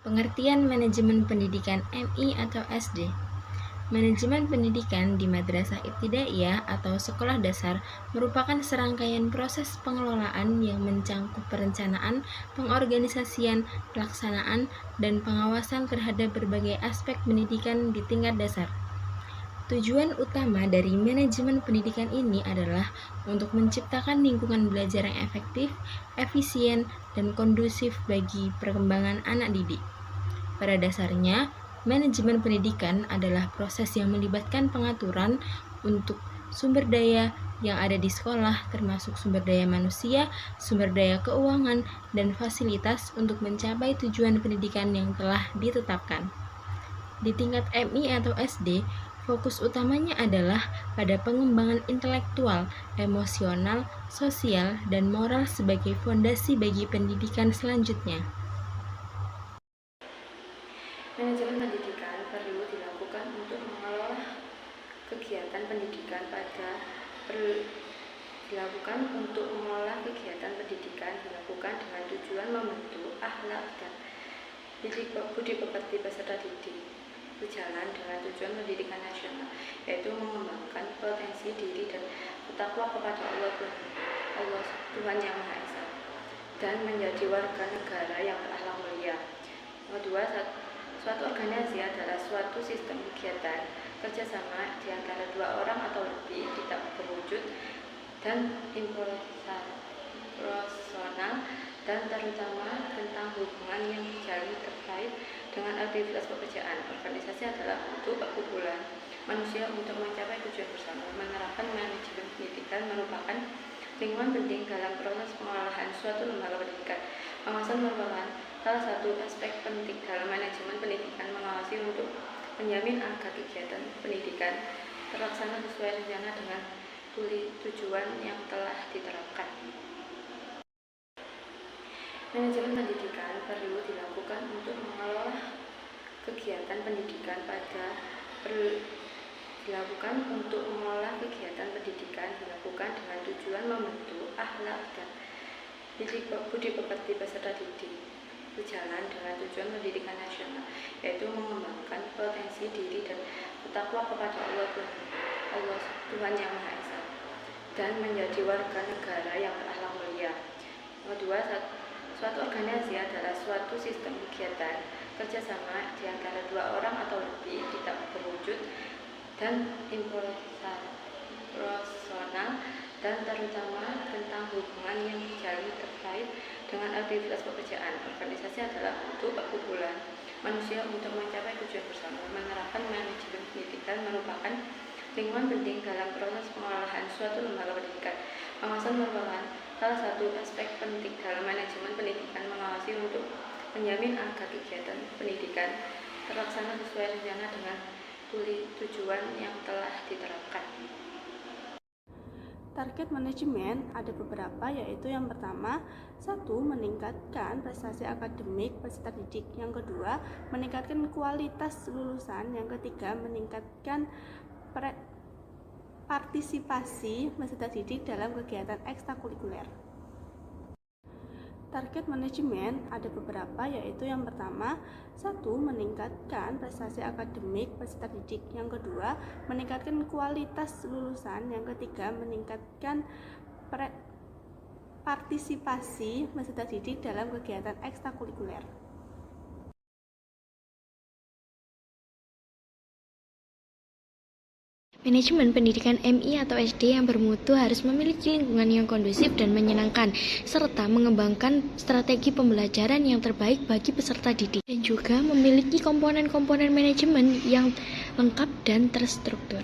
Pengertian manajemen pendidikan MI atau SD. Manajemen pendidikan di madrasah ibtidaiyah atau sekolah dasar merupakan serangkaian proses pengelolaan yang mencangkup perencanaan, pengorganisasian, pelaksanaan, dan pengawasan terhadap berbagai aspek pendidikan di tingkat dasar. Tujuan utama dari manajemen pendidikan ini adalah untuk menciptakan lingkungan belajar yang efektif, efisien, dan kondusif bagi perkembangan anak didik. Pada dasarnya, manajemen pendidikan adalah proses yang melibatkan pengaturan untuk sumber daya yang ada di sekolah, termasuk sumber daya manusia, sumber daya keuangan, dan fasilitas untuk mencapai tujuan pendidikan yang telah ditetapkan. Di tingkat MI atau SD, fokus utamanya adalah pada pengembangan intelektual, emosional, sosial, dan moral sebagai fondasi bagi pendidikan selanjutnya. Manajemen pendidikan perlu dilakukan untuk mengelola kegiatan pendidikan dilakukan dengan tujuan membentuk akhlak dan budi pekerti peserta didik berjalan dengan tujuan pendidikan nasional, yaitu mengembangkan potensi diri dan bertakwa kepada Allah Tuhan Yang Maha Esa, dan menjadi warga negara yang berakhlak mulia. Kedua, suatu organisasi adalah suatu sistem kegiatan kerjasama di antara dua orang atau lebih, tidak berwujud dan impersonal, dan terutama tentang hubungan yang dijalin terkait dengan aktivitas pekerjaan. Organisasi adalah bentuk perkumpulan manusia untuk mencapai tujuan bersama. Menerapkan manajemen pendidikan merupakan lingkungan penting dalam proses pengelolaan suatu lembaga pendidikan. Pengawasan merupakan salah satu aspek penting dalam manajemen pendidikan, mengawasi untuk menjamin agar kegiatan pendidikan terlaksana sesuai rencana dengan tujuan yang telah diterapkan. Manajemen pendidikan perlu dilakukan untuk mengelola kegiatan pendidikan dilakukan dengan tujuan membentuk akhlak dan budi pekerti peserta didik berjalan dengan tujuan pendidikan nasional, yaitu mengembangkan potensi diri dan bertakwa kepada Allah Tuhan Yang Maha Esa, dan menjadi warga negara yang berakhlak mulia. Kedua, suatu organisasi adalah suatu sistem kegiatan kerjasama di antara dua orang atau lebih, tidak berwujud dan impersonal, dan terutama tentang hubungan yang dijalin terkait dengan aktivitas pekerjaan. Organisasi adalah bentuk perkumpulan manusia untuk mencapai tujuan bersama. Menerapkan manajemen pendidikan merupakan lingkungan penting dalam proses pengelolaan suatu lembaga pendidikan. Pengawasan merupakan salah satu aspek penting dalam manajemen pendidikan, mengawasi untuk menjamin agar kegiatan pendidikan terlaksana sesuai rencana dengan tujuan yang telah diterapkan. Target manajemen ada beberapa, yaitu yang pertama, 1. Meningkatkan prestasi akademik peserta didik. Yang kedua, meningkatkan kualitas lulusan. Yang ketiga, meningkatkan partisipasi peserta didik dalam kegiatan ekstrakurikuler. Target manajemen ada beberapa, yaitu yang pertama, 1. Meningkatkan prestasi akademik peserta didik. Yang kedua, meningkatkan kualitas lulusan. Yang ketiga, meningkatkan partisipasi peserta didik dalam kegiatan ekstrakurikuler. Manajemen pendidikan MI atau SD yang bermutu harus memiliki lingkungan yang kondusif dan menyenangkan, serta mengembangkan strategi pembelajaran yang terbaik bagi peserta didik, dan juga memiliki komponen-komponen manajemen yang lengkap dan terstruktur.